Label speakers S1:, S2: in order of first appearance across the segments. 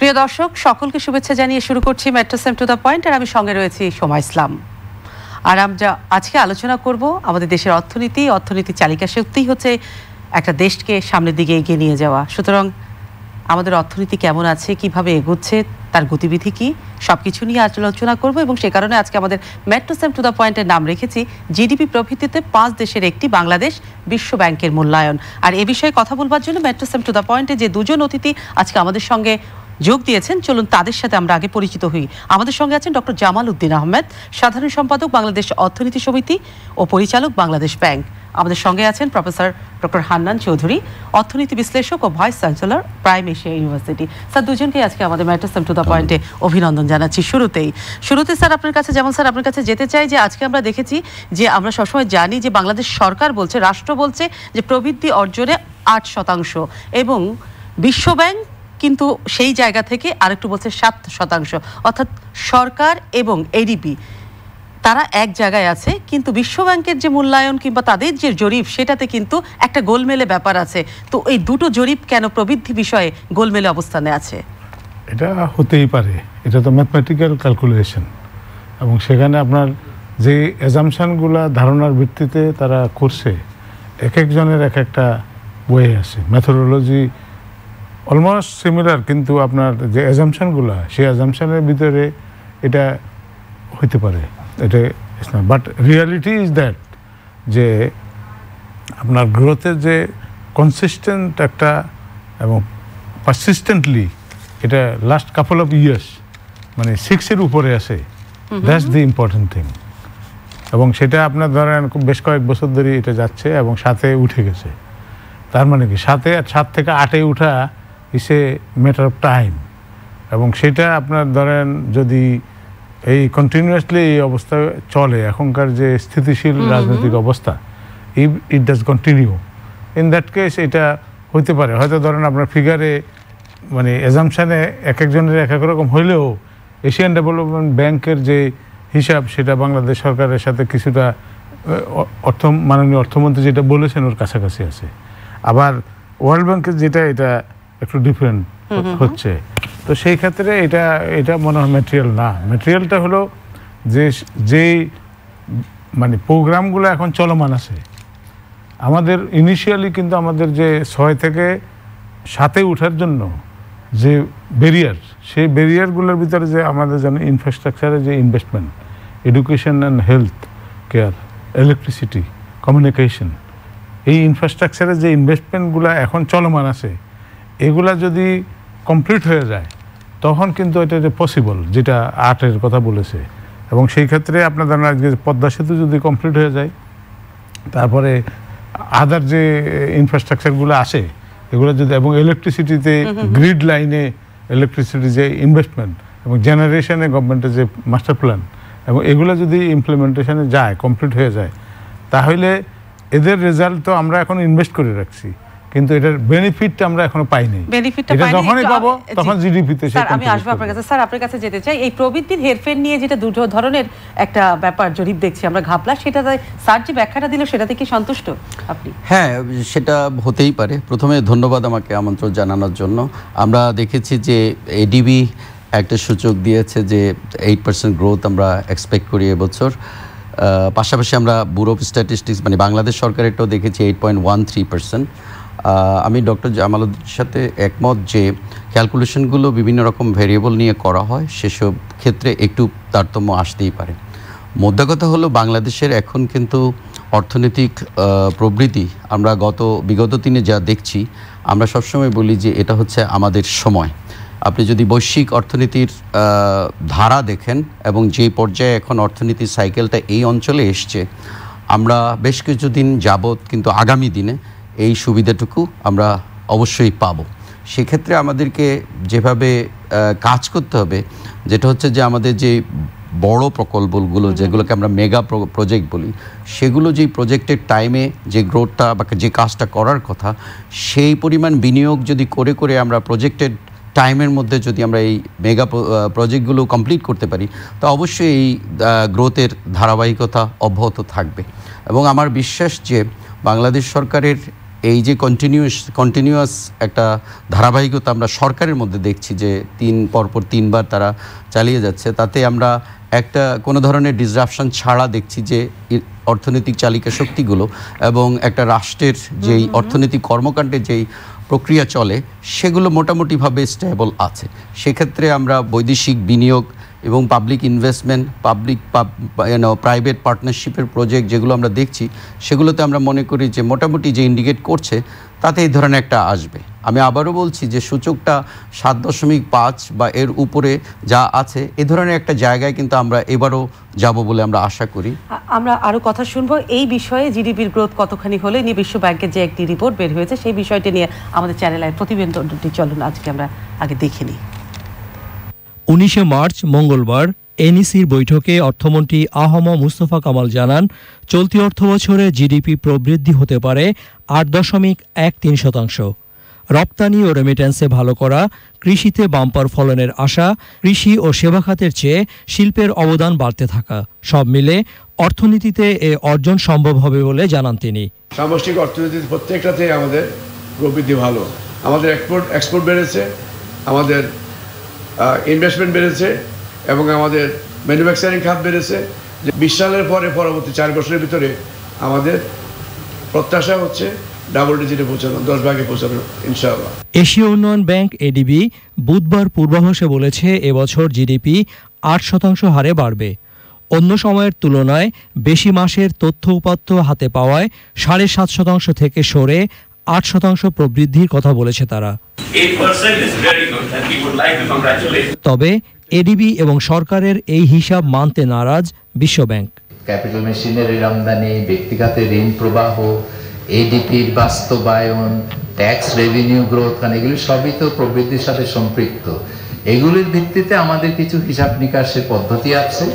S1: প্রিয় দর্শক, সকলকে শুভেচ্ছা জানিয়ে শুরু করছি metro same to the point. আর আমি সঙ্গে রয়েছি সোমা ইসলাম। আর আমরা আজকে আলোচনা করব আমাদের দেশের অর্থনীতি চালিকা শক্তিই হচ্ছে একটা দেশকে সামনের দিকে এগিয়ে নিয়ে যাওয়া। সুতরাং আমাদের অর্থনীতি কেমন আছে, কিভাবে এগোচ্ছে, তার গতিবিধি কি, সবকিছু নিয়ে আলোচনা করব। এবং সে কারণে আজকে আমাদের মেট্রো সেম টু দ্য পয়েন্টের নাম রেখেছি জিডিপি প্রবৃদ্ধিতে 5 দেশের একটি বাংলাদেশ, বিশ্ব ব্যাংকের মূল্যায়ন। আর এ বিষয়ে কথা বলবার জন্য মেট্রো সেম টু দ্য পয়েন্টে যে দুজন অতিথি আজকে আমাদের সঙ্গে যোগ দিয়েছেন, চলুন তাদের সাথে আমরা আগে পরিচিত হই। আমাদের সঙ্গে আছেন ডক্টর জামাল উদ্দিন আহমেদ, সাধারণ সম্পাদক বাংলাদেশ অর্থনীতি সমিতি ও পরিচালক বাংলাদেশ ব্যাংক। আমাদের সঙ্গে আছেন প্রফেসর ডক্টর হান্নান চৌধুরী, অর্থনীতি বিশ্লেষক ও vice chancellor Prime Asia University. Sir, দুজনকে আজকে আমাদের মেট্রো সেম টু দ্য পয়েন্টে অভিনন্দন জানাচ্ছি। শুরুতে স্যার আপনার কাছে যেতে চাই যে আজকে আমরা দেখেছি যে আমরা সবসময় জানি যে বাংলাদেশ সরকার বলছে, রাষ্ট্র বলছে যে প্রবৃদ্ধি অর্জনে 8% এবং বিশ্বব্যাংক কিন্তু সেই জায়গা থেকে আরেকটু বলছে 7%। অর্থাৎ সরকার এবং এডিবি তারা এক জায়গায় আছে, কিন্তু বিশ্বব্যাংকের যে মূল্যায়ন কিংবা তাদের যে জরিপ সেটাতে কিন্তু একটা গোলমেলে ব্যাপার আছে। তো এই দুটো জরিপ কেন প্রবৃদ্ধি বিষয়ে গোলমেলে অবস্থানে আছে?
S2: এটা হতেই পারে, এটা তো ম্যাথমেটিক্যাল ক্যালকুলেশন, এবং সেখানে আপনার যে অ্যাজাম্পশনগুলো ধারণার ভিত্তিতে তারা করছে, এক একজনের এক একটা বই আছে, মেথোডোলজি অলমোস্ট সিমিলার, কিন্তু আপনার যে অ্যাজাম্পশনগুলো সেই অ্যাজাম্পশনের ভিতরে এটা হইতে পারে, এটা বাট রিয়ালিটি ইজ দ্যাট যে আপনার গ্রোথের যে কনসিস্টেন্ট একটা এবং পারসিস্টেন্টলি এটা লাস্ট কাপল অফ ইয়ার্স মানে 6-এর উপরে আসে, দ্যাটস দি ইম্পর্টেন্ট থিং। এবং সেটা আপনার ধরেন বেশ কয়েক বছর ধরে এটা যাচ্ছে এবং 7-এ উঠে গেছে। তার মানে কি 7 থেকে 8-এ উঠা ইস এ ম্যাটার অফ টাইম। এবং সেটা আপনার ধরেন যদি এই কন্টিনিউয়াসলি এই অবস্থা চলে, এখনকার যে স্থিতিশীল রাজনৈতিক অবস্থা, it does continue, in that case এটা হইতে পারে। হয়তো ধরেন আপনার ফিগারে মানে এজাম্পশানে এক একজনের এক এক রকম হইলেও এশিয়ান ডেভেলপমেন্ট ব্যাংকের যে হিসাব সেটা বাংলাদেশ সরকারের সাথে কিছুটা মাননীয় অর্থমন্ত্রী যেটা বলেছেন ওর কাছাকাছি আছে। আবার ওয়ার্ল্ড ব্যাংকের যেটা এটা একটু ডিফারেন্ট হচ্ছে। তো সেই ক্ষেত্রে এটা মনে হয় ম্যাটেরিয়াল না। ম্যাটেরিয়ালটা হলো যেই মানে প্রোগ্রামগুলো এখন চলমান আছে আমাদের ইনিশিয়ালি, কিন্তু আমাদের যে 6 থেকে 7-এ ওঠার জন্য যে ব্যারিয়ার, সেই ব্যারিয়ারগুলোর ভিতরে যে আমাদের যেন ইনফ্রাস্ট্রাকচারে যে investment, education and health care, electricity, communication, এই ইনফ্রাস্ট্রাকচারের যে ইনভেস্টমেন্টগুলো এখন চলমান আছে এগুলা যদি কমপ্লিট হয়ে যায় তখন কিন্তু এটা পসিবল, যেটা 8-এর কথা বলেছে। এবং সেই ক্ষেত্রে আপনার ধরেন আজকে পদ্মা সেতু যদি কমপ্লিট হয়ে যায়, তারপরে আদার যে ইনফ্রাস্ট্রাকচারগুলো আসে এগুলো যদি, এবং ইলেকট্রিসিটিতে গ্রিড লাইনে ইলেকট্রিসিটি যে ইনভেস্টমেন্ট এবং জেনারেশনে গভর্নমেন্টের যে মাস্টার প্ল্যান, এবং এগুলো যদি ইমপ্লিমেন্টেশনে যায়, কমপ্লিট হয়ে যায়, তাহলে এদের রেজাল্ট তো আমরা এখন ইনভেস্ট করে রাখছি, কিন্তু এটার বেনিফিটটা আমরা এখনো পাইনি। এটা যখনই পাবো তখন জিডিপিতে।
S1: স্যার, আমি আসবো আপনার কাছে। স্যার, আপনার কাছে যেতে চাই, এই প্রবৃদ্ধির হেরফের নিয়ে যেটা দুটো ধরনের একটা ব্যাপার জরিপ দেখছি আমরা, ঘাপলা, সেটাতে স্যার যে ব্যাখ্যাটা দিল সেটাতে কি সন্তুষ্ট আপনি?
S3: হ্যাঁ, সেটা হতেই পারে। প্রথমে ধন্যবাদ আমাকে আমন্ত্রণ জানানোর জন্য। আমরা দেখেছি যে এডিবি একটা সূচক দিয়েছে যে 8% গ্রোথ আমরা এক্সপেক্ট করি এবছর। পাশাপাশি আমরা ব্যুরো অফ স্ট্যাটিস্টিক্স মানে বাংলাদেশ সরকারেরটাও দেখেছি 8.13%। আমি ডক্টর জামালউদ্দিনের সাথে একমত যে ক্যালকুলেশনগুলো বিভিন্ন রকম ভেরিয়েবল নিয়ে করা হয়, সেসব ক্ষেত্রে একটু তারতম্য আসতেই পারে। মোদ্দা কথা হলো বাংলাদেশের এখন কিন্তু অর্থনৈতিক প্রবৃদ্ধি আমরা বিগত দিনে যা দেখছি, আমরা সবসময় বলি যে এটা হচ্ছে আমাদের সময়। আপনি যদি বৈশ্বিক অর্থনীতির ধারা দেখেন এবং যে পর্যায়ে এখন অর্থনীতির সাইকেলটা এই অঞ্চলে এসছে, আমরা বেশ কিছুদিন যাবৎ কিন্তু আগামী দিনে এই সুবিধাটুকু আমরা অবশ্যই পাব। সেক্ষেত্রে আমাদেরকে যেভাবে কাজ করতে হবে, যেটা হচ্ছে যে আমাদের যে বড় প্রকল্পগুলো যেগুলোকে আমরা মেগা প্রজেক্ট বলি, সেগুলো যেই প্রজেক্টের টাইমে যে গ্রোথটা বা যে কাজটা করার কথা, সেই পরিমাণ বিনিয়োগ যদি করে আমরা প্রজেক্টের টাইমের মধ্যে যদি আমরা এই মেগা প্রজেক্টগুলো কমপ্লিট করতে পারি, তো অবশ্যই এই গ্রোথের ধারাবাহিকতা অব্যাহত থাকবে। এবং আমার বিশ্বাস যে বাংলাদেশ সরকারের এই যে কন্টিনিউয়াস একটা ধারাবাহিকতা আমরা সরকারের মধ্যে দেখছি যে পরপর 3 বার তারা চালিয়ে যাচ্ছে, তাতে আমরা একটা কোনো ধরনের ডিসরাপশন ছাড়া দেখছি যে অর্থনৈতিক চালিকা শক্তিগুলো এবং একটা রাষ্ট্রের যেই অর্থনৈতিক কর্মকাণ্ডের যেই প্রক্রিয়া চলে সেগুলো মোটামুটিভাবে স্টেবল আছে। সেক্ষেত্রে আমরা বৈদেশিক বিনিয়োগ এবং পাবলিক ইনভেস্টমেন্ট, প্রাইভেট পার্টনারশিপের প্রজেক্ট যেগুলো আমরা দেখছি, সেগুলোতে আমরা মনে করি যে মোটামুটি যে ইন্ডিকেট করছে তাতে এই ধরনের একটা আসবে। আমি আবারও বলছি যে সূচকটা 7.5 বা এর উপরে যা আছে এ ধরনের একটা জায়গায় কিন্তু আমরা এবারও যাব বলে আমরা আশা করি।
S1: আমরা আরও কথা শুনবো এই বিষয়ে, জিডিপির গ্রোথ কতখানি হলে নিয়ে বিশ্ব ব্যাংকের যে একটি রিপোর্ট বের হয়েছে সেই বিষয়টি নিয়ে আমাদের চ্যানেলের প্রতিবেদনটি চলুন আজকে আমরা আগে দেখে নিই।
S4: 19 মার্চ মঙ্গলবার এনইসির বৈঠকে অর্থমন্ত্রী আহম মুস্তফা কামাল জানান, চলতি অর্থবছরে জিডিপি প্রবৃদ্ধি হতে পারে 8.13%। রপ্তানি ও রেমিট্যান্সে ভালো করা, কৃষিতে বাম্পার ফলনের আশা, কৃষি ও সেবা খাতের চেয়ে শিল্পের অবদান বাড়তে থাকা, সব মিলে অর্থনীতিতে এ অর্জন সম্ভব হবে বলে জানান তিনি।
S5: সামষ্টিক অর্থনীতির প্রত্যেকটাতে আমাদের প্রবৃদ্ধি ভালো, আমাদের এক্সপোর্ট বেড়েছে, আমাদের ইনভেস্টমেন্ট বেড়েছে এবং আমাদের ম্যানুফ্যাকচারিং খাত বেড়েছে। 20 সালের পরে পরবর্তী 4 বছরের ভিতরে আমাদের প্রত্যাশা হচ্ছে ডাবল ডিজিটে পৌঁছানো, 10 ভাগে পৌঁছানো ইনশাআল্লাহ।
S4: এশীয় উন্নয়ন ব্যাংক এডিবি বুধবার পূর্বাভাসে বলেছে এবছর জিডিপি 8% হারে বাড়বে। অন্য সময়ের তুলনায় বেশি মাসের তথ্য উপাত্ত হাতে পাওয়ায় 7.5% থেকে সরে 8% প্রবৃদ্ধির কথা বলেছে তারা। তবে এডিবি এবং সরকারের এই হিসাব মানতে নারাজ বিশ্বব্যাংক।
S6: ক্যাপিটাল মেশিনারির আমদানি, ব্যক্তিগত ঋণ প্রবাহ, এডিপির বাস্তবায়ন, ট্যাক্স রেভিনিউ গ্রোথ, কারণ এগুলি সবই তো প্রবৃদ্ধির সাথে সম্পৃক্ত। এগুলির ভিত্তিতে আমাদের কিছু হিসাব নিকাশের পদ্ধতি আছে,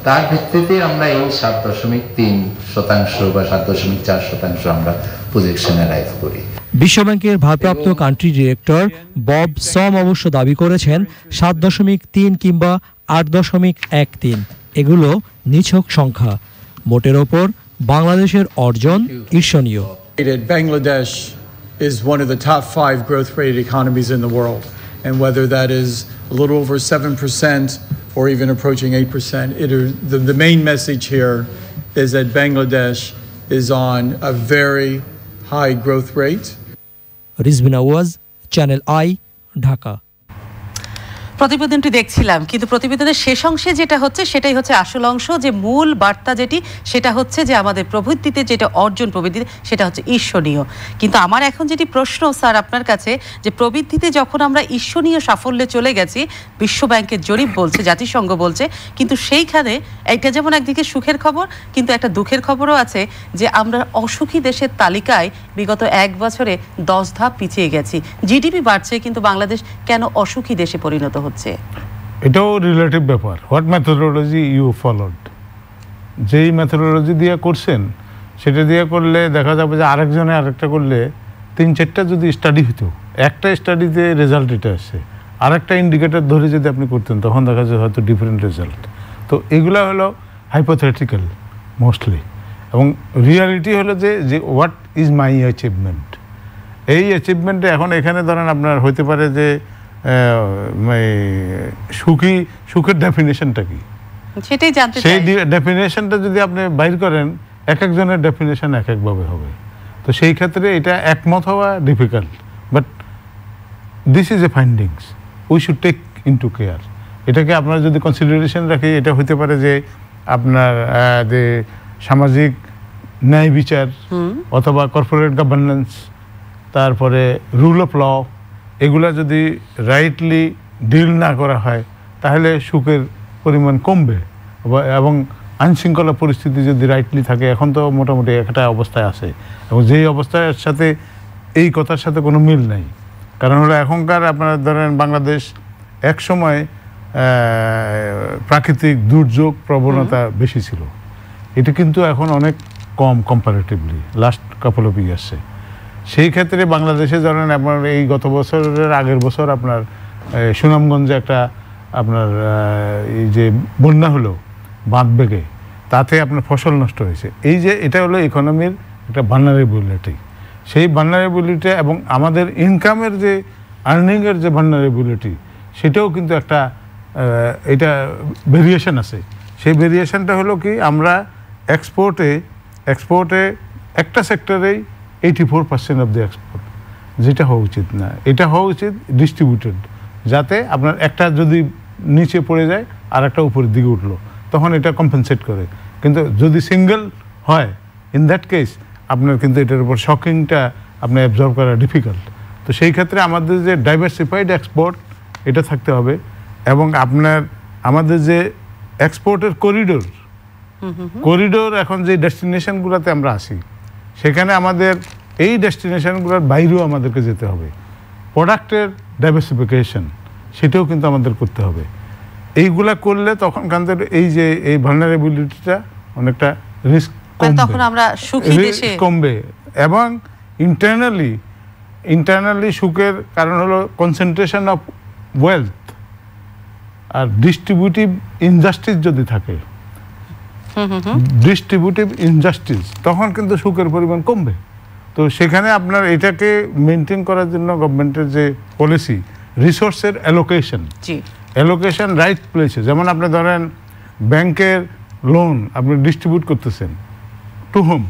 S6: তার ভিত্তিতে আমরা এই 7.3% বা 7.4% আমরা প্রজেকশন অ্যারাইভ করি।
S4: বিশ্বব্যাংকের ভারপ্রাপ্ত কান্ট্রি ডিরেক্টর বব সম অবশ্য দাবি করেছেন 7.3 কিংবা 8.13 এগুলো নিছক সংখ্যা। মোটের ওপর বাংলাদেশের অর্জন ঈর্ষণীয়।
S7: Bangladesh is one of the top 5 growth rate economies in the world, and whether that is a little over 7% or even approaching 8%, the main message here is that Bangladesh is on a very high growth rate.
S4: Rizbina Waz, Channel I, Dhaka.
S1: প্রতিবেদনটি দেখছিলাম, কিন্তু প্রতিবেদনের শেষ অংশে যেটা হচ্ছে সেটাই হচ্ছে আসল অংশ, যে মূল বার্তা যেটি সেটা হচ্ছে যে আমাদের প্রবৃদ্ধিতে যেটা অর্জন, প্রবৃদ্ধিতে সেটা হচ্ছে ঈর্ষণীয়। কিন্তু আমার এখন যেটি প্রশ্ন স্যার আপনার কাছে, যে প্রবৃদ্ধিতে যখন আমরা ঈর্ষণীয় সাফল্যে চলে গেছি, বিশ্ব ব্যাংকের জরিপ বলছে, জাতিসংঘ বলছে, কিন্তু সেইখানে এটা যেমন একদিকে সুখের খবর, কিন্তু একটা দুঃখের খবরও আছে যে আমরা অসুখী দেশের তালিকায় বিগত 1 বছরে 10 ধাপ পিছিয়ে গেছি। জিডিপি বাড়ছে কিন্তু বাংলাদেশ কেন অসুখী দেশে পরিণত হচ্ছে?
S2: এটাও রিলেটিভ ব্যাপার। হোয়াট মেথোডোলজি ইউ ফলোড, যেই মেথোডোলজি দিয়ে করছেন সেটা দিয়ে করলে দেখা যাবে যে আরেকজনে আরেকটা করলে 3-4টা যদি স্টাডি হতো, একটা স্টাডিতে রেজাল্ট এটা আসে, আরেকটা ইন্ডিকেটর ধরে যদি আপনি করতেন তখন দেখা যায় হয়তো ডিফারেন্ট রেজাল্ট। তো এগুলো হলো হাইপোথেটিক্যাল মোস্টলি, এবং রিয়ালিটি হলো যে হোয়াট ইজ মাই অ্যাচিভমেন্ট। এই অ্যাচিভমেন্টে এখন এখানে ধরেন আপনার হইতে পারে যে সুখের ডেফিনেশনটা কি,
S1: সেটাই জানতে চাই।
S2: সেই ডেফিনেশনটা যদি আপনি বাইর করেন, এক একজনের ডেফিনেশন এক একভাবে হবে। তো সেই ক্ষেত্রে এটা একমত হওয়া difficult, but this is a findings, we should take into care. এটাকে আপনারা যদি কনসিডারেশন রাখি, এটা হতে পারে যে আপনার যে সামাজিক ন্যায় বিচার অথবা কর্পোরেট গভর্নেন্স, তারপরে রুল অফ ল, এগুলা যদি রাইটলি ডিল না করা হয় তাহলে সুখের পরিমাণ কমবে, এবং আইনশৃঙ্খলা পরিস্থিতি যদি রাইটলি থাকে, এখন তো মোটামুটি একটা অবস্থায় আছে, এবং যেই অবস্থার সাথে এই কথার সাথে কোনো মিল নাই। কারণ হলো এখনকার আপনারা ধরেন বাংলাদেশ এক সময় প্রাকৃতিক দুর্যোগ প্রবণতা বেশি ছিল, এটা কিন্তু এখন অনেক কম কম্পারেটিভলি লাস্ট কাপল অফ ইয়ার্সে। সেই ক্ষেত্রে বাংলাদেশে ধরেন আপনার এই গত বছরের আগের বছর আপনার সুনামগঞ্জে একটা আপনার এই যে বন্যা হলো বাঁধ বেগে, তাতে আপনার ফসল নষ্ট হয়েছে। এই যে এটা হলো ইকোনমির একটা ভালনারেবিলিটি। সেই ভালনারেবিলিটি এবং আমাদের ইনকামের যে আর্নিংয়ের যে ভালনারেবিলিটি সেটাও কিন্তু একটা এটা ভেরিয়েশন আছে। সেই ভেরিয়েশনটা হলো কি, আমরা এক্সপোর্টে একটা সেক্টরেই 84% অফ দ্য এক্সপোর্ট, যেটা হওয়া উচিত না। এটা হওয়া উচিত ডিস্ট্রিবিউটেড, যাতে আপনার একটা যদি নিচে পড়ে যায় আর একটা উপরের দিকে উঠলো, তখন এটা কম্পেনসেট করে। কিন্তু যদি সিঙ্গেল হয়, ইন দ্যাট কেস আপনার কিন্তু এটার উপর শকিংটা আপনার অ্যাবজর্ব করা ডিফিকাল্ট। তো সেই ক্ষেত্রে আমাদের যে ডাইভার্সিফাইড এক্সপোর্ট এটা থাকতে হবে, এবং আমাদের যে এক্সপোর্টের করিডোর এখন যে ডেস্টিনেশনগুলোতে আমরা আসি, সেখানে আমাদের এই ডেস্টিনেশনগুলোর বাইরেও আমাদেরকে যেতে হবে। প্রোডাক্টের ডাইভার্সিফিকেশন সেটাও কিন্তু আমাদের করতে হবে। এইগুলা করলে তখন কিন্তু এই ভালনারেবিলিটিটা অনেকটা রিস্ক কমবে, এবং ইন্টারনালি সুখের কারণ হলো কনসেন্ট্রেশন অফ ওয়েলথ। আর ডিস্ট্রিবিউটিভ ইনজাস্টিস যদি থাকে, তখন কিন্তু সুখের পরিমাণ কমবে। তো সেখানে আপনার এটাকে মেনটেন করার জন্য গভর্নমেন্টের যে পলিসি, রিসোর্সের অ্যালোকেশন রাইট প্লেসে, যেমন আপনি ধরেন ব্যাংকের লোন আপনি ডিস্ট্রিবিউট করতেছেন টু হোম,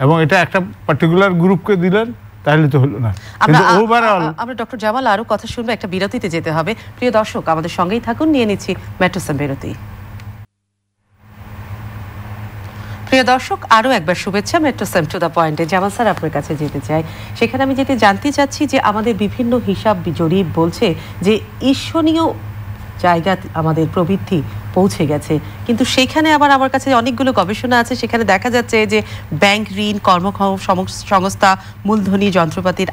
S2: এবং এটা একটা পার্টিকুলার গ্রুপকে দিলেন, তাহলে তো হলো না। কিন্তু ওভারঅল
S1: আমরা ডক্টর জামাল আরো কথা শুনবো, একটা বিরতিতে যেতে হবে। প্রিয় দর্শক, আমাদের সঙ্গেই থাকুন, নিয়ে নিচ্ছি মেট্রোসেম বিরতি। প্রিয় দর্শক, আরও একবার শুভেচ্ছা মেট্রোসেম টু দ্য পয়েন্টে। জামাল স্যার, আপনার কাছে যেতে চাই। সেখানে আমি জানতে চাচ্ছি যে আমাদের বিভিন্ন হিসাব জরিপ বলছে যে ঈর্ষণীয় জায়গা আমাদের প্রবৃদ্ধি পৌঁছে গেছে, কিন্তু সেখানে আবার আমার কাছে অনেকগুলো গবেষণা আছে, সেখানে দেখা যাচ্ছে যে ব্যাংক ঋণ, কর্মসংস্থা, মূলধনী যন্ত্রপাতির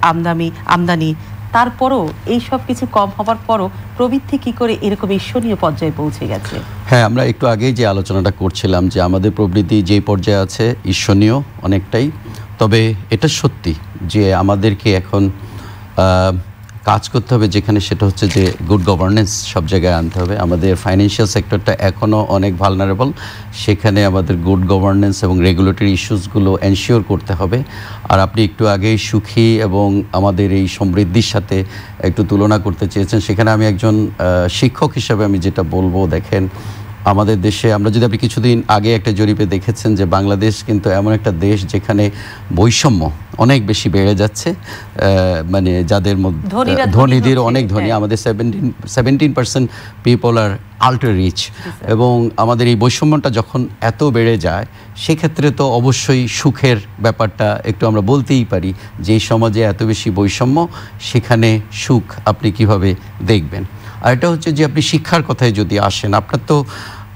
S1: আমদানি, তারপরও এই সব কিছু কম হওয়ার পরও প্রবৃদ্ধি কি করে এরকম ঈর্ষণীয় পর্যায়ে পৌঁছে গেছে?
S3: হ্যাঁ, আমরা একটু আগেই যে আলোচনাটা করছিলাম যে আমাদের প্রবৃদ্ধি যে পর্যায়ে আছে ঈর্ষণীয় অনেকটাই। তবে এটা সত্যি যে আমাদেরকে এখন কাজ করতে হবে, যেখানে সেটা হচ্ছে যে গুড গভর্নেন্স সব জায়গায় আনতে হবে। আমাদের ফাইন্যান্সিয়াল সেক্টরটা এখনও অনেক ভালনারেবল, সেখানে আমাদের গুড গভর্নেন্স এবং রেগুলেটরি ইস্যুসগুলো এনশিওর করতে হবে। আর আপনি একটু আগেই সুখী এবং আমাদের এই সমৃদ্ধির সাথে একটু তুলনা করতে চেয়েছেন, সেখানে আমি একজন শিক্ষক হিসাবে আমি যেটা বলবো, দেখেন আমাদের দেশে আমরা যদি আপনি কিছুদিন আগে একটা জরিপে দেখেছেন যে বাংলাদেশ কিন্তু এমন একটা দেশ যেখানে বৈষম্য অনেক বেশি বেড়ে যাচ্ছে, মানে যাদের মধ্যে ধনীদের অনেক ধনী, আমাদের 17% পিপল আর আল্ট্রা রিচ, এবং আমাদের এই বৈষম্যটা যখন এত বেড়ে যায়, সেক্ষেত্রে তো অবশ্যই সুখের ব্যাপারটা একটু আমরা বলতেই পারি যে এই সমাজে এত বেশি বৈষম্য, সেখানে সুখ আপনি কিভাবে দেখবেন। আর এটা হচ্ছে যে আপনি শিক্ষার কথায় যদি আসেন, আপনার তো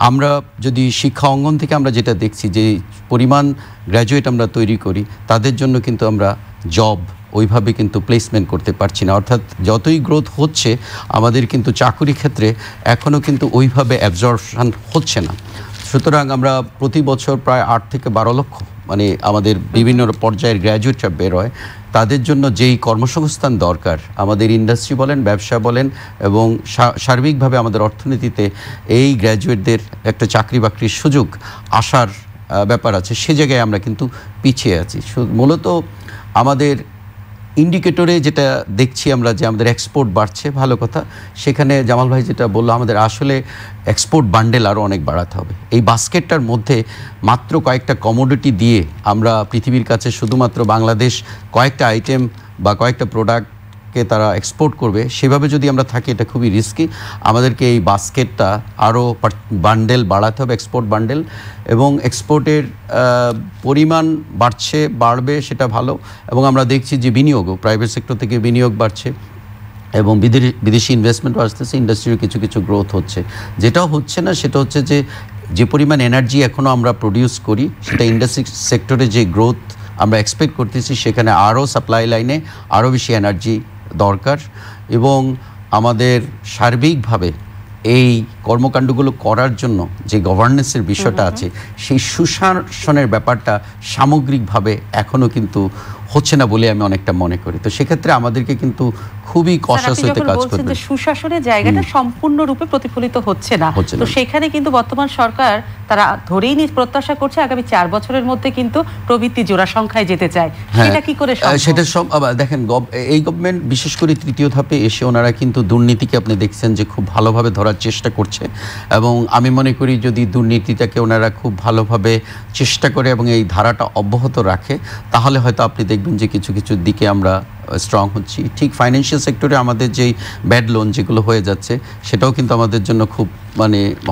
S3: আমরা যদি শিক্ষা অঙ্গন থেকে আমরা যেটা দেখছি যে পরিমাণ গ্র্যাজুয়েট আমরা তৈরি করি, তাদের জন্য কিন্তু আমরা জব ওইভাবে কিন্তু প্লেসমেন্ট করতে পারছি না। অর্থাৎ যতই গ্রোথ হচ্ছে, আমাদের কিন্তু চাকুরি ক্ষেত্রে এখনও কিন্তু ওইভাবে অ্যাবজর্পশন হচ্ছে না। সুতরাং আমরা প্রতি বছর প্রায় 8 থেকে 12 লক্ষ মানে আমাদের বিভিন্ন পর্যায়ের গ্র্যাজুয়েটরা বের হয়, তাদের জন্য যেই কর্মসংস্থান দরকার, আমাদের ইন্ডাস্ট্রি বলেন, ব্যবসা বলেন, এবং সার্বিকভাবে আমাদের অর্থনীতিতে এই গ্র্যাজুয়েটদের একটা চাকরি বাকরির সুযোগ আসার ব্যাপার আছে, সে জায়গায় আমরা কিন্তু পিছিয়ে আছি। মূলত আমাদের ইন্ডিকেটরে যেটা দেখছি আমরা যে আমাদের এক্সপোর্ট বাড়ছে, ভালো কথা। সেখানে জামাল ভাই যেটা বললো, আমাদের আসলে এক্সপোর্ট বান্ডেল আরও অনেক বাড়াতে হবে। এই বাস্কেটটার মধ্যে মাত্র কয়েকটা কমোডিটি দিয়ে আমরা পৃথিবীর কাছে শুধুমাত্র বাংলাদেশ কয়েকটা আইটেম বা কয়েকটা প্রোডাক্টকে তারা এক্সপোর্ট করবে, সেভাবে যদি আমরা থাকি, এটা খুবই রিস্কি। আমাদেরকে এই বাস্কেটটা আরও বান্ডেল বাড়াতে হবে, এক্সপোর্ট বান্ডেল, এবং এক্সপোর্টের পরিমাণ বাড়বে, সেটা ভালো। এবং আমরা দেখছি যে বিনিয়োগও প্রাইভেট সেক্টর থেকে বিনিয়োগ বাড়ছে, এবং বিদেশি ইনভেস্টমেন্টও আসতেছে, ইন্ডাস্ট্রির কিছু গ্রোথ হচ্ছে। যেটাও হচ্ছে না সেটা হচ্ছে যে পরিমাণ এনার্জি এখনও আমরা প্রডিউস করি, সেটা ইন্ডাস্ট্রি সেক্টরে যে গ্রোথ আমরা এক্সপেক্ট করতেছি, সেখানে আরও সাপ্লাই লাইনে আরও বেশি এনার্জি দরকার। এবং আমাদের সার্বিকভাবে এই কর্মকাণ্ডগুলো করার জন্য যে গভর্নেন্সের বিষয়টা আছে, সেই সুশাসনের ব্যাপারটা সামগ্রিকভাবে এখনও কিন্তু হচ্ছে না বলে আমি অনেকটা মনে করি। তো সেক্ষেত্রে আমাদেরকে কিন্তু খুবই কশাস হতে কাজ করতে হবে।
S1: সুশাসনের জায়গাটা সম্পূর্ণরূপে প্রতিফলিত হচ্ছে না, তো সেখানে কিন্তু বর্তমান সরকার তারা ধরেই প্রত্যাশা করছে আগামী 4 বছরের মধ্যে কিন্তু প্রবৃদ্ধি জোড়া সংখ্যায় যেতে চায়। সেটা কি করে সম্ভব?
S3: সেটা সব দেখেন, এই গভর্নমেন্ট বিশেষ করে তৃতীয় ধাপে এসে ওনারা কিন্তু দুর্নীতিকে আপনি দেখছেন যে খুব ভালোভাবে ধরার চেষ্টা করছে, এবং আমি মনে করি যদি দুর্নীতিটাকে ওনারা খুব ভালোভাবে চেষ্টা করে এবং এই ধারাটা অব্যাহত রাখে, তাহলে হয়তো আপনি দেখবেন যে কিছু কিছু দিকে আমরা স্ট্রং হচ্ছি। ঠিক ফাইন্যান্সিয়াল সেক্টরে আমাদের যেই ব্যাড লোন যেগুলো হয়ে যাচ্ছে, সেটাও কিন্তু আমাদের জন্য খুব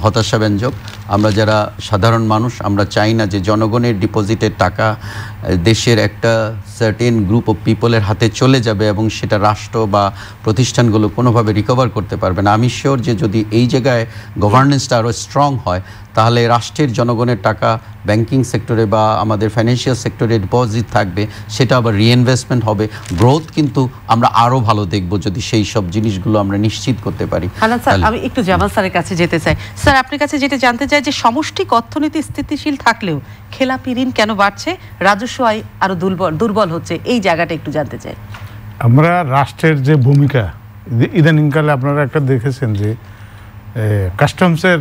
S3: হতাশাব্যঞ্জক। আমরা যারা সাধারণ মানুষ, আমরা চাই না যে জনগণের ডিপোজিটের টাকা দেশের একটা সার্টেন গ্রুপ অফ পিপলের হাতে চলে যাবে এবং সেটা রাষ্ট্র বা প্রতিষ্ঠানগুলো কোনোভাবে রিকভার করতে পারবে না। আমি শিওর যে যদি এই জায়গায় গভর্নেন্সটা আরও স্ট্রং হয়, তাহলে রাষ্ট্রের জনগণের টাকা ব্যাংকিং সেক্টরে বা আমাদের ফাইন্যান্সিয়াল সেক্টরে ডিপোজিট থাকবে, সেটা আবার রিইনভেস্টমেন্ট হবে। গ্রোথ কিন্তু আমরা আরও ভালো দেখব যদি সেই সব জিনিসগুলো আমরা নিশ্চিত করতে পারি।
S1: স্যার, আমি একটু জামাল স্যারের কাছে যেতে চাই। স্যার, আপনার কাছে যেটা জানতে চাই যে সমষ্টিক অর্থনীতি স্থিতিশীল থাকলেও খেলাপি ঋণ কেন বাড়ছে, রাজস্ব আয় আরো দুর্বল হচ্ছে, এই জায়গাটা একটু জানতে চাই।
S2: আমরা রাষ্ট্রের যে ভূমিকা, ইদানিংকালে আপনারা একটা দেখেছেন যে কাস্টমসের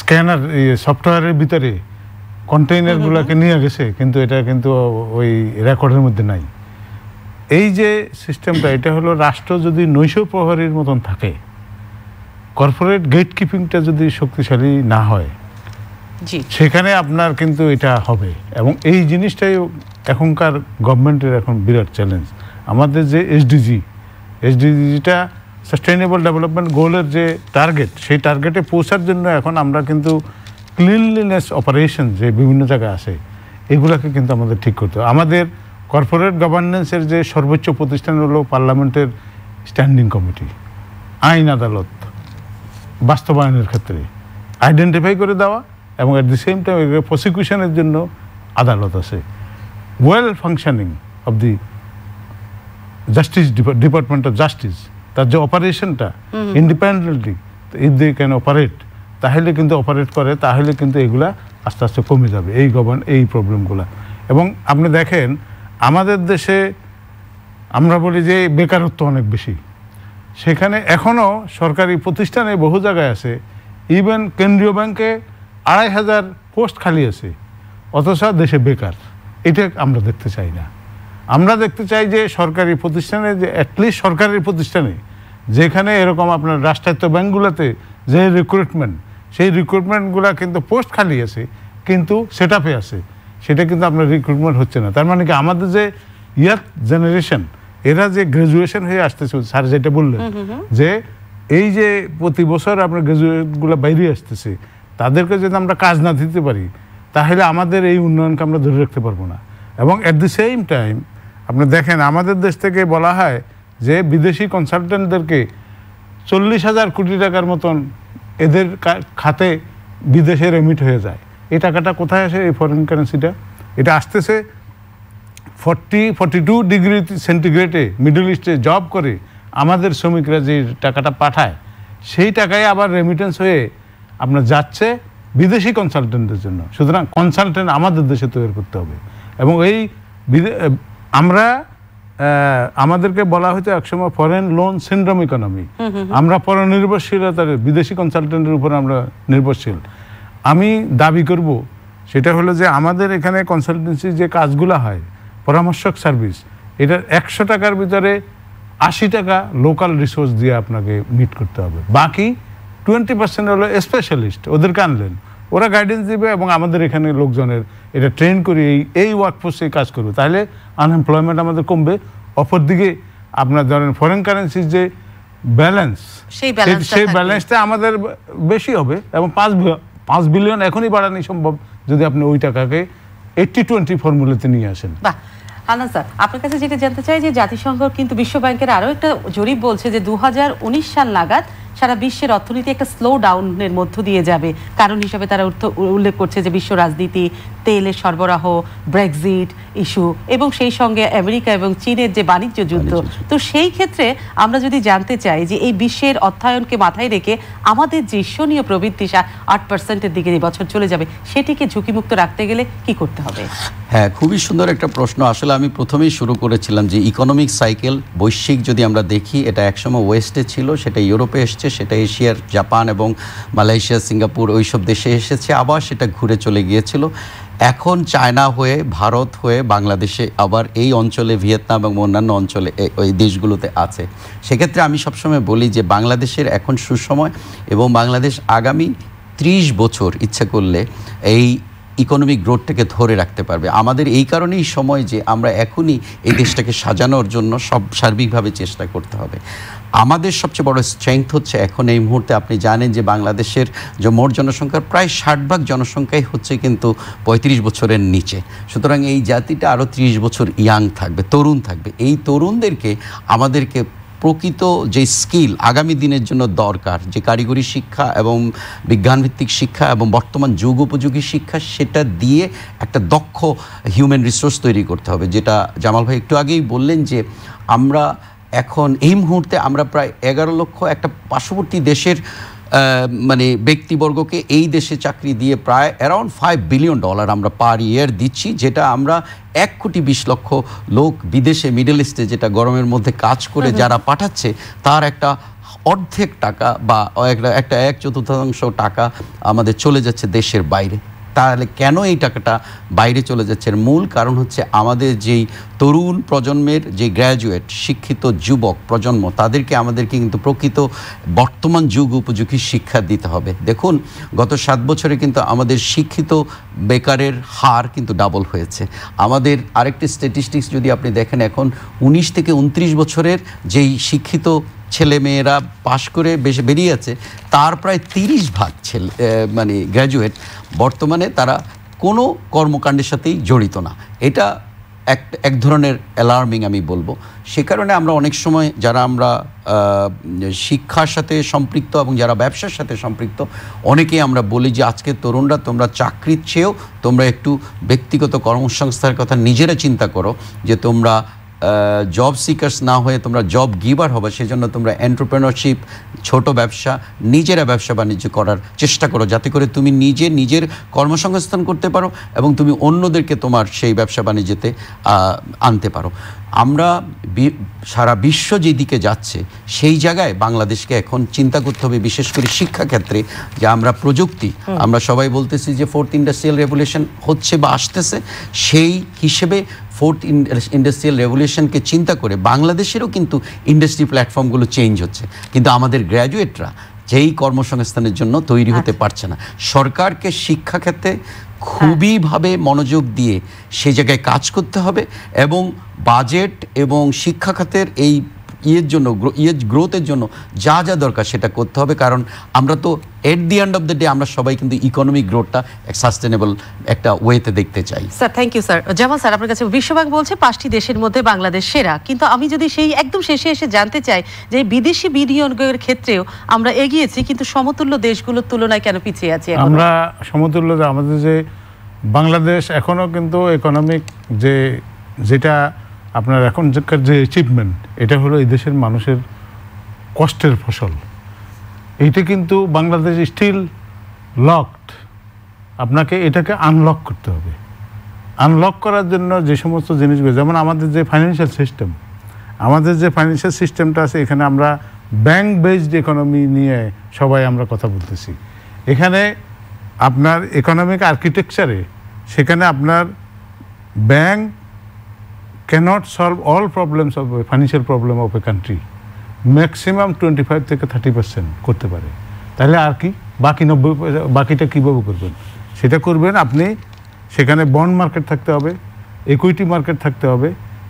S2: স্ক্যানার সফটওয়্যারের ভিতরে কন্টেইনারগুলোকে নিয়ে গেছে, কিন্তু এটা কিন্তু ওই রেকর্ডের মধ্যে নাই। এই যে সিস্টেমটা, এটা হলো রাষ্ট্র যদি নৈশ প্রহরীর মতন থাকে, কর্পোরেট গেট কিপিংটা যদি শক্তিশালী না হয়, সেখানে আপনার কিন্তু এটা হবে। এবং এই জিনিসটাই এখনকার গভর্নমেন্টের এখন বিরাট চ্যালেঞ্জ। আমাদের যে এসডিজিটা সাস্টেইনেবল ডেভেলপমেন্ট গোলের যে টার্গেট, সেই টার্গেটে পৌঁছার জন্য এখন আমরা কিন্তু ক্লিনলিনেস অপারেশন যে বিভিন্ন জায়গায় আসে, এগুলোকে কিন্তু আমাদের ঠিক করতে হবে। আমাদের কর্পোরেট গভর্নেন্সের যে সর্বোচ্চ প্রতিষ্ঠান হলো পার্লামেন্টের স্ট্যান্ডিং কমিটি, আইন আদালত বাস্তবায়নের ক্ষেত্রে আইডেন্টিফাই করে দেওয়া, এবং অ্যাট দি সেম টাইম প্রসিকিউশনের জন্য আদালত আছে। Well functioning of the justice department of justice, তার যে অপারেশনটা independently if they can operate, তাহলে কিন্তু অপারেট করে, তাহলে কিন্তু এগুলা আস্তে আস্তে কমে যাবে এই প্রবলেমগুলা। এবং আপনি দেখেন আমাদের দেশে আমরা বলি যে বেকারত্ব অনেক বেশি, সেখানে এখনও সরকারি প্রতিষ্ঠানে বহু জায়গায় আছে, ইভেন কেন্দ্রীয় ব্যাংকে 2,500 পোস্ট খালি আছে, অথচ দেশে বেকার। এটা আমরা দেখতে চাই না। আমরা দেখতে চাই যে সরকারি প্রতিষ্ঠানে, যে অ্যাটলিস্ট সরকারি প্রতিষ্ঠানে যেখানে এরকম আপনার রাষ্ট্রায়ত্ত ব্যাংকগুলোতে যে রিক্রুটমেন্ট, সেই রিক্রুটমেন্টগুলো কিন্তু পোস্ট খালি আছে, কিন্তু সেট আপে আছে, সেটা কিন্তু আপনার রিক্রুটমেন্ট হচ্ছে না। তার মানে কি আমাদের যে ইয়ার জেনারেশন, এরা যে গ্রাজুয়েশন হয়ে আসতেছে, স্যার যেটা বললেন যে এই যে প্রতি বছর আপনার গ্রাজুয়েটগুলো বাইরে আসতেছে, তাদেরকে যদি আমরা কাজ না দিতে পারি, তাহলে আমাদের এই উন্নয়নকে আমরা ধরে রাখতে পারবো না। এবং অ্যাট দি সেম টাইম আপনি দেখেন আমাদের দেশ থেকে বলা হয় যে বিদেশি কনসালটেন্টদেরকে 40,000 কোটি টাকার মতন এদের খাতে বিদেশে রেমিট হয়ে যায়। এই টাকাটা কোথায় আসে? এই ফরেন কারেন্সিটা এটা আসতেছে 42 ডিগ্রি সেন্টিগ্রেডে মিডল ইস্টে জব করে আমাদের শ্রমিকরা যে টাকাটা পাঠায়, সেই টাকায় আবার রেমিটেন্স হয়ে আপনার যাচ্ছে বিদেশি কনসালটেন্টের জন্য। সুতরাং কনসালটেন্ট আমাদের দেশে তৈরি করতে হবে। এবং এই আমরা আমাদেরকে বলা হয়তো একসময় ফরেন লোন সিন্ড্রোম ইকোনমি, আমরা পরনির্ভরশীলতার বিদেশি কনসালটেন্টের উপর আমরা নির্ভরশীল। আমি দাবি করব সেটা হলো যে আমাদের এখানে কনসালটেন্সি যে কাজগুলো হয়, পরামর্শক সার্ভিস, এটা 100 টাকার ভিতরে 80 টাকা লোকাল রিসোর্স দিয়ে আপনাকে মিট করতে হবে। বাকি 20% হলো স্পেশালিস্ট, ওদেরকে আনলেন, ওরা গাইডেন্স দিবে এবং আমাদের এখানে লোকজনের এটা ট্রেন করে এই ওয়ার্কফোর্সে কাজ করবে, তাহলে আনএমপ্লয়মেন্ট আমাদের কমবে। অপরদিকে আপনার ধরেন ফরেন কারেন্সির যে ব্যালেন্স, সেই ব্যালেন্সটা আমাদের বেশি হবে এবং 5 বিলিয়ন এখনই বাড়ানো সম্ভব যদি আপনি ওই টাকাকে 80-20 ফর্মুলাতে নিয়ে আসেন।
S1: আনন্দ স্যার, আপনার কাছে যেটা জানতে চাই যে জাতিসংঘ কিন্তু বিশ্ব ব্যাংকের আরও একটা জরিপ বলছে যে 2019 সাল নাগাদ সারা বিশ্বের অর্থনীতি একটা স্লো ডাউনের মধ্য দিয়ে যাবে। কারণ হিসেবে তারা উল্লেখ করছে যে বিশ্ব রাজনীতি, তেলের সরবরাহ, ব্রেক্সিট, ইস্যু এবং সেই সঙ্গে আমেরিকা এবং চীনের যে বাণিজ্য যুদ্ধ, তো সেই ক্ষেত্রে আমরা যদি জানতে চাই যে এই বিশ্বের অর্থায়নকে মাথায় রেখে আমাদের যে ঈর্ষণীয় প্রবৃদ্ধি 8%-এর দিকে এই বছর চলে যাবে, সেটিকে ঝুঁকিমুক্ত রাখতে গেলে কি করতে হবে?
S3: হ্যাঁ, খুবই সুন্দর একটা প্রশ্ন। আসলে আমি প্রথমেই শুরু করেছিলাম যে ইকোনমিক সাইকেল বৈশ্বিক যদি আমরা দেখি, এটা একসময় ওয়েস্টে ছিল, সেটা ইউরোপে এসছে, সেটা এশিয়ার জাপান এবং মালয়েশিয়া, সিঙ্গাপুর ওইসব দেশে এসেছে, আবার সেটা ঘুরে চলে গিয়েছিল। এখন চায়না হয়ে, ভারত হয়ে বাংলাদেশে আবার এই অঞ্চলে, ভিয়েতনাম এবং অন্যান্য অঞ্চলে ওই দেশগুলোতে আছে। সেক্ষেত্রে আমি সবসময় বলি যে বাংলাদেশের এখন সুসময় এবং বাংলাদেশ আগামী 30 বছর ইচ্ছা করলে এই ইকোনমিক গ্রোথটাকে ধরে রাখতে পারবে। আমাদের এই কারণেই সময় যে আমরা এখনই এই দেশটাকে সাজানোর জন্য সব সার্বিকভাবে চেষ্টা করতে হবে। আমাদের সবচেয়ে বড় স্ট্রেংথ হচ্ছে এখন এই মুহূর্তে আপনি জানেন যে বাংলাদেশের যে মোট জনসংখ্যার প্রায় 60% জনসংখ্যাই হচ্ছে কিন্তু 35 বছরের নিচে। সুতরাং এই জাতিটা আরও 30 বছর ইয়াং থাকবে, তরুণ থাকবে। এই তরুণদেরকে আমাদেরকে প্রকৃত যে স্কিল আগামী দিনের জন্য দরকার, যে কারিগরি শিক্ষা এবং বিজ্ঞানভিত্তিক শিক্ষা এবং বর্তমান যুগ উপযোগী শিক্ষা, সেটা দিয়ে একটা দক্ষ হিউম্যান রিসোর্স তৈরি করতে হবে। যেটা জামাল ভাই একটু আগেই বললেন যে আমরা এখন এই মুহূর্তে আমরা প্রায় 11 লক্ষ একটা পার্শ্ববর্তী দেশের মানে ব্যক্তিবর্গকে এই দেশে চাকরি দিয়ে প্রায় অ্যারাউন্ড $5 বিলিয়ন আমরা পার ইয়ার দিচ্ছি, যেটা আমরা 1,20,00,000 লোক বিদেশে, মিডল ইস্টে যেটা গরমের মধ্যে কাজ করে যারা পাঠাচ্ছে, তার একটা অর্ধেক টাকা বা একটা 1/4 টাকা আমাদের চলে যাচ্ছে দেশের বাইরে। তাহলে কেন এই টাকাটা বাইরে চলে যাচ্ছে? এর মূল কারণ হচ্ছে আমাদের যেই তরুণ প্রজন্মের যে গ্র্যাজুয়েট শিক্ষিত যুবক প্রজন্ম, তাদেরকে আমাদেরকে কিন্তু প্রকৃত বর্তমান যুগ উপযোগী শিক্ষা দিতে হবে। দেখুন, গত 7 বছরে কিন্তু আমাদের শিক্ষিত বেকারের হার কিন্তু ডাবল হয়েছে। আমাদের আরেকটি স্ট্যাটিস্টিক্স যদি আপনি দেখেন, এখন 19 থেকে 29 বছরের যেই শিক্ষিত ছেলে মেয়েরা পাশ করে বেরিয়ে আছে, তার প্রায় 30% ছেলে মানে গ্র্যাজুয়েট বর্তমানে তারা কোনো কর্মকাণ্ডের সাথেই জড়িত না। এটা এক ধরনের অ্যালার্মিং আমি বলবো। সে কারণে আমরা অনেক সময় যারা আমরা শিক্ষার সাথে সম্পৃক্ত এবং যারা ব্যবসার সাথে সম্পৃক্ত, অনেকেই আমরা বলি যে আজকে তরুণরা, তোমরা চাকরির চেয়েও তোমরা একটু ব্যক্তিগত কর্মসংস্থানের কথা নিজেরা চিন্তা করো, যে তোমরা জব সিকার্স না হয়ে তোমরা জব গিভার হবে। সেজন্য তোমরা এন্টারপ্রেনারশিপ, ছোট ব্যবসা, নিজেরা ব্যবসা বাণিজ্য করার চেষ্টা করো, যাতে করে তুমি নিজের কর্মসংস্থান করতে পারো এবং তুমি অন্যদেরকে তোমার সেই ব্যবসা বাণিজ্যতে আনতে পারো। আমরা সারা বিশ্ব যেদিকে যাচ্ছে, সেই জায়গায় বাংলাদেশকে এখন চিন্তা করতে হবে, বিশেষ করে শিক্ষাক্ষেত্রে, যে আমরা প্রযুক্তি, আমরা সবাই বলতেছি যে 4th ইন্ডাস্ট্রিয়াল রেভলিউশন হচ্ছে বা আসতেছে, সেই হিসেবে 4th ইন্ডাস্ট্রিয়াল রেভলিউশনকে চিন্তা করে বাংলাদেশেরও কিন্তু ইন্ডাস্ট্রি প্ল্যাটফর্মগুলো চেঞ্জ হচ্ছে, কিন্তু আমাদের গ্র্যাজুয়েটরা যেই কর্মসংস্থানের জন্য তৈরি হতে পারছে না। সরকারকে শিক্ষাক্ষেত্রে খুবইভাবে মনোযোগ দিয়ে সেই জায়গায় কাজ করতে হবে এবং বাজেট এবং শিক্ষা খাতের এই গ্রোথের জন্য যা যা দরকার সেটা করতে হবে। কারণ আমরা তো at the end of the day আমরা সবাই কিন্তু ইকোনমিক গ্রোথটা সাস্টেনেবল একটা ওয়েতে দেখতে চাই।
S1: Sir, thank you sir. Jamal sir, আপনার কাছে বিশ্বব্যাংক বলছে 5টি দেশের মধ্যে বাংলাদেশ সেরা, কিন্তু আমি যদি সেই একদম শেষে এসে জানতে চাই যে বিদেশি বিনিয়োগের ক্ষেত্রেও আমরা এগিয়েছি, কিন্তু সমতুল্য দেশগুলোর তুলনায় কেন পিছিয়ে আছি?
S2: আমরা সমতুল্য, আমাদের যে বাংলাদেশ এখনও কিন্তু ইকোনমিক যেটা আপনার এখনকার যে অ্যাচিভমেন্ট, এটা হলো এই দেশের মানুষের কষ্টের ফসল। এইটা কিন্তু বাংলাদেশ স্টিল লকড। আপনাকে এটাকে আনলক করতে হবে। আনলক করার জন্য যে সমস্ত জিনিসগুলো, যেমন আমাদের যে ফাইন্যান্সিয়াল সিস্টেমটা আছে, এখানে আমরা ব্যাংক বেসড ইকোনমি নিয়ে সবাই আমরা কথা বলতেছি। এখানে আপনার ইকোনমিক আর্কিটেকচারে, সেখানে আপনার bank cannot solve all problems of a financial problem of a country. Maximum 25 থেকে 30% করতে পারে। তাহলে আর কি বাকি 90%, বাকিটা কীভাবে করবেন? সেটা করবেন আপনি, সেখানে বন্ড মার্কেট থাকতে হবে, ইকুইটি মার্কেট থাকতে হবে,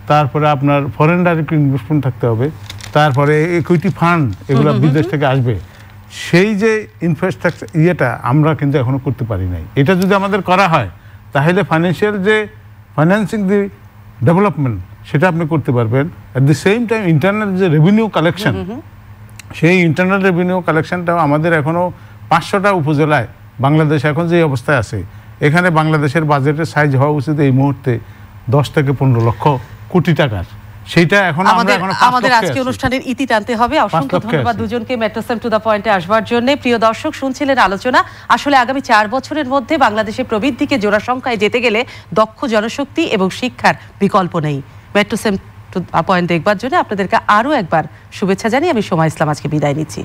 S2: তারপরে আপনার ফরেন ডাইরেক্ট ইনভেস্টমেন্ট থাকতে হবে, তারপরে ইকুইটি ফান্ড, এগুলো বিদেশ থেকে আসবে। সেই যে ইনফ্রাস্ট্রাকচার ইয়েটা আমরা কিন্তু এখনও করতে পারি নাই। এটা যদি আমাদের করা হয়, তাহলে ফাইন্যান্সিং দি ডেভেলপমেন্ট সেটা আপনি করতে পারবেন। At the same time internal যে রেভিনিউ কালেকশন, সেই ইন্টারনাল রেভিনিউ কালেকশনটাও আমাদের এখনও 500টা উপজেলায় বাংলাদেশ এখন যে অবস্থায় আছে, এখানে বাংলাদেশের বাজেটের সাইজ হওয়া উচিত এই মুহূর্তে 10 থেকে 15 লক্ষ কোটি টাকার। সেইটা এখন
S1: আমাদের আজকে অনুষ্ঠানের ইতি টানতে হবে। অসংখ্য ধন্যবাদ দুজনকে মেট্রো সেম টু দ্য পয়েন্টে আসবার জন্য। প্রিয় দর্শক, শুনছিলেন আলোচনা। আসলে আগামী 4 বছরের মধ্যে বাংলাদেশের প্রবৃদ্ধিকে জোড়া সংখ্যায় যেতে গেলে দক্ষ জনশক্তি এবং শিক্ষার বিকল্প নেই। Metro same to the point দেখবার জন্য আপনাদেরকে আরও একবার শুভেচ্ছা জানিয়ে আমি সোমা ইসলাম আজকে বিদায় নিচ্ছি।